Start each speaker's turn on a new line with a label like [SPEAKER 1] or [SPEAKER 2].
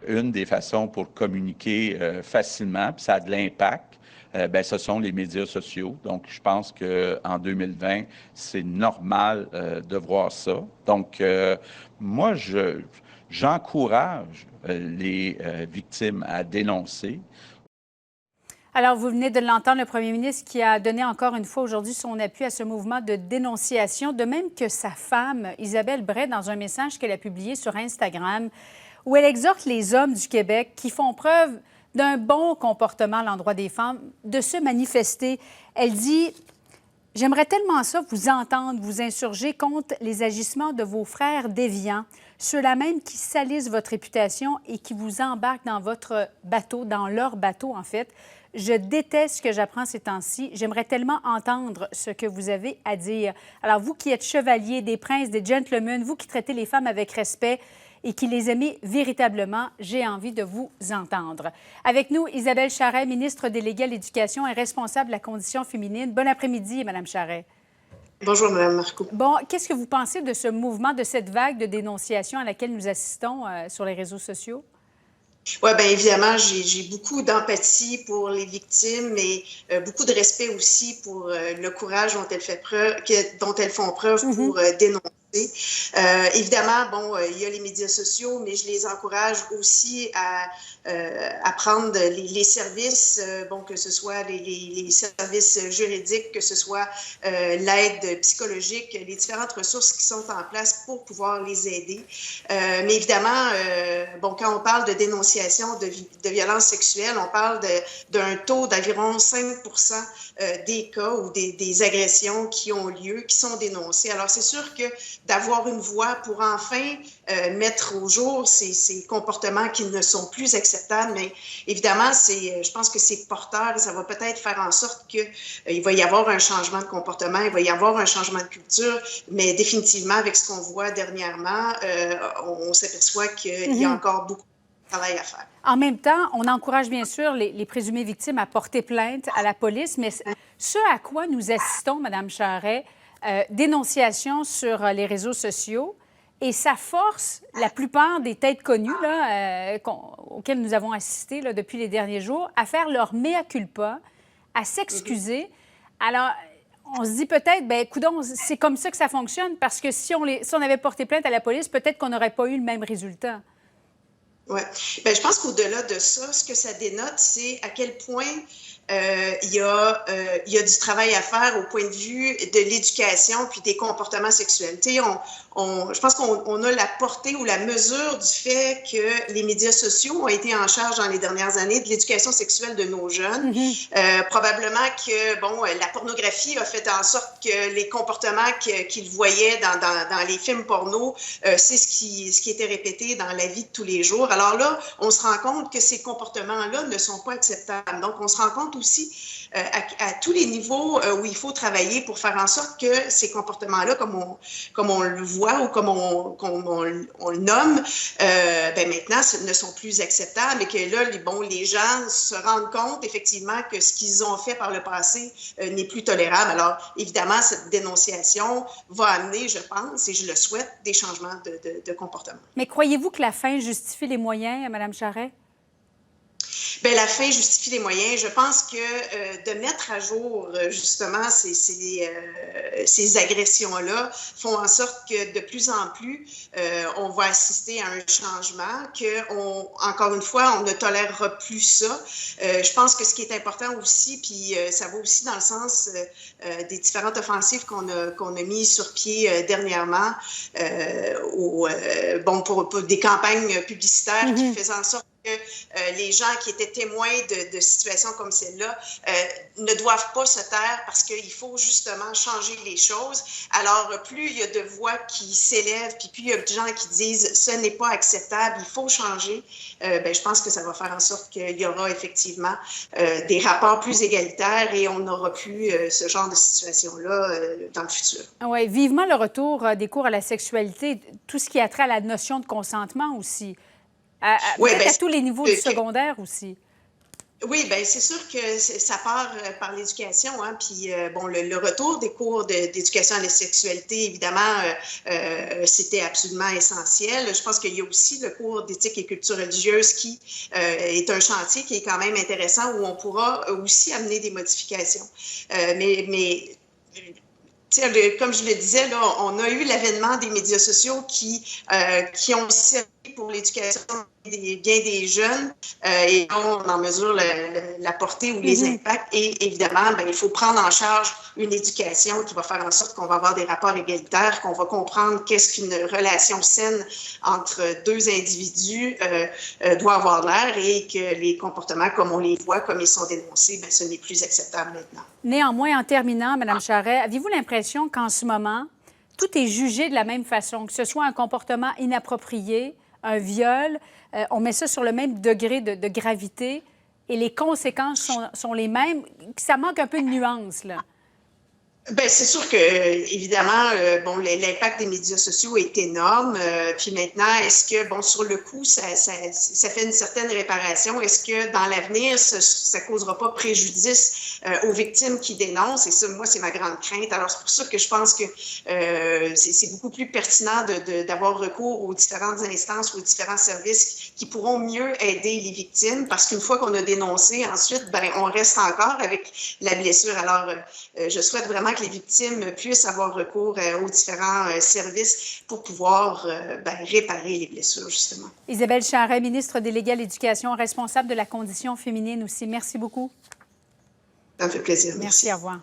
[SPEAKER 1] une des façons pour communiquer facilement, puis ça a de l'impact, ce sont les médias sociaux. Donc, je pense qu'en 2020, c'est normal de voir ça. Donc, moi, j'encourage les victimes à dénoncer.
[SPEAKER 2] Alors, vous venez de l'entendre, le premier ministre qui a donné encore une fois aujourd'hui son appui à ce mouvement de dénonciation, de même que sa femme, Isabelle Bray, dans un message qu'elle a publié sur Instagram, où elle exhorte les hommes du Québec qui font preuve d'un bon comportement à l'endroit des femmes de se manifester. Elle dit: « J'aimerais tellement ça vous entendre vous insurger contre les agissements de vos frères déviants, ceux-là même qui salissent votre réputation et qui vous embarquent dans votre bateau, dans leur bateau en fait. Je déteste ce que j'apprends ces temps-ci. J'aimerais tellement entendre ce que vous avez à dire. » Alors, vous qui êtes chevaliers, des princes, des gentlemen, vous qui traitez les femmes avec respect et qui les aimez véritablement, j'ai envie de vous entendre. Avec nous, Isabelle Charret, ministre déléguée à l'Éducation et responsable de la condition féminine. Bon après-midi, Mme Charret.
[SPEAKER 3] Bonjour, Mme Marcoux.
[SPEAKER 2] Bon, qu'est-ce que vous pensez de ce mouvement, de cette vague de dénonciation à laquelle nous assistons sur les réseaux sociaux?
[SPEAKER 3] Oui, bien évidemment, j'ai beaucoup d'empathie pour les victimes et beaucoup de respect aussi pour le courage dont elles font preuve pour dénoncer. Évidemment, bon, il y a les médias sociaux, mais je les encourage aussi à prendre les services, bon, que ce soit les services juridiques, que ce soit l'aide psychologique, les différentes ressources qui sont en place pour pouvoir les aider. Mais évidemment, bon, quand on parle de dénonciation de violences sexuelles, on parle d'un taux d'environ 5 des cas ou des agressions qui ont lieu, qui sont dénoncées. Alors, c'est sûr que d'avoir une voix pour enfin mettre au jour ces comportements qui ne sont plus acceptables, mais évidemment, je pense que c'est porteur et ça va peut-être faire en sorte qu'il va y avoir un changement de comportement, il va y avoir un changement de culture, mais définitivement, avec ce qu'on voit dernièrement, on s'aperçoit qu'il y a encore beaucoup de travail à faire.
[SPEAKER 2] En même temps, on encourage bien sûr les présumées victimes à porter plainte à la police, mais ce à quoi nous assistons, Mme Charret, dénonciation sur les réseaux sociaux, et ça force la plupart des têtes connues là, auxquelles nous avons assisté là, depuis les derniers jours à faire leur mea culpa, à s'excuser. Alors, on se dit peut-être, bien, coudonc, c'est comme ça que ça fonctionne, parce que si on avait porté plainte à la police, peut-être qu'on n'aurait pas eu le même résultat.
[SPEAKER 3] Oui. Bien, je pense qu'au-delà de ça, ce que ça dénote, c'est à quel point il y a du travail à faire au point de vue de l'éducation puis des comportements sexuels. Tu sais, je pense qu'on a la portée ou la mesure du fait que les médias sociaux ont été en charge dans les dernières années de l'éducation sexuelle de nos jeunes. Probablement que, bon, la pornographie a fait en sorte que les comportements qu'ils voyaient dans les films porno, c'est ce qui était répété dans la vie de tous les jours. Alors là, on se rend compte que ces comportements-là ne sont pas acceptables. Donc, on se rend compte aussi à tous les niveaux où il faut travailler pour faire en sorte que ces comportements-là, comme on le voit ou comme on le nomme, ben maintenant, ne sont plus acceptables et que là, les gens se rendent compte effectivement que ce qu'ils ont fait par le passé n'est plus tolérable. Alors, évidemment, cette dénonciation va amener, je pense, et je le souhaite, des changements de comportement.
[SPEAKER 2] Mais croyez-vous que la fin justifie les moyens, Mme Charret?
[SPEAKER 3] Bien, la fin justifie les moyens. Je pense que de mettre à jour justement ces agressions-là font en sorte que de plus en plus, on va assister à un changement, encore une fois, on ne tolérera plus ça. Je pense que ce qui est important aussi, puis ça va aussi dans le sens des différentes offensives qu'on a mis sur pied dernièrement, pour des campagnes publicitaires qui faisaient en sorte que les gens qui étaient témoins de situations comme celle-là ne doivent pas se taire parce qu'il faut justement changer les choses. Alors, plus il y a de voix qui s'élèvent, puis plus il y a de gens qui disent « ce n'est pas acceptable, il faut changer », je pense que ça va faire en sorte qu'il y aura effectivement des rapports plus égalitaires et on n'aura plus ce genre de situation-là dans le futur.
[SPEAKER 2] Oui, vivement le retour des cours à la sexualité, tout ce qui a trait à la notion de consentement aussi. Peut-être à tous les niveaux du secondaire aussi.
[SPEAKER 3] Oui, bien, c'est sûr que ça part par l'éducation, hein, puis bon, le retour des cours d'éducation à la sexualité, évidemment, c'était absolument essentiel. Je pense qu'il y a aussi le cours d'éthique et culture religieuse qui est un chantier qui est quand même intéressant où on pourra aussi amener des modifications. Mais comme je le disais, là, on a eu l'avènement des médias sociaux qui ont servi pour l'éducation bien des jeunes et on en mesure la portée ou les impacts. Et évidemment, il faut prendre en charge une éducation qui va faire en sorte qu'on va avoir des rapports égalitaires, qu'on va comprendre qu'est-ce qu'une relation saine entre deux individus doit avoir l'air et que les comportements comme on les voit, comme ils sont dénoncés, ce n'est plus acceptable maintenant.
[SPEAKER 2] Néanmoins, en terminant, Mme Charret, avez-vous l'impression qu'en ce moment, tout est jugé de la même façon, que ce soit un comportement inapproprié, un viol, on met ça sur le même degré de gravité et les conséquences sont les mêmes. Ça manque un peu de nuance, là.
[SPEAKER 3] Bien, c'est sûr que, évidemment, bon, l'impact des médias sociaux est énorme. Puis maintenant, est-ce que, bon, sur le coup, ça fait une certaine réparation? Est-ce que dans l'avenir, ça causera pas préjudice aux victimes qui dénoncent? Et ça, moi, c'est ma grande crainte. Alors, c'est pour ça que je pense que c'est beaucoup plus pertinent d'avoir recours aux différentes instances, aux différents services qui pourront mieux aider les victimes. Parce qu'une fois qu'on a dénoncé, ensuite, ben, on reste encore avec la blessure. Alors, je souhaite vraiment que les victimes puissent avoir recours aux différents services pour pouvoir réparer les blessures, justement.
[SPEAKER 2] Isabelle Charret, ministre déléguée à l'Éducation, responsable de la condition féminine aussi. Merci beaucoup.
[SPEAKER 3] Ça me fait plaisir.
[SPEAKER 2] Merci, au revoir.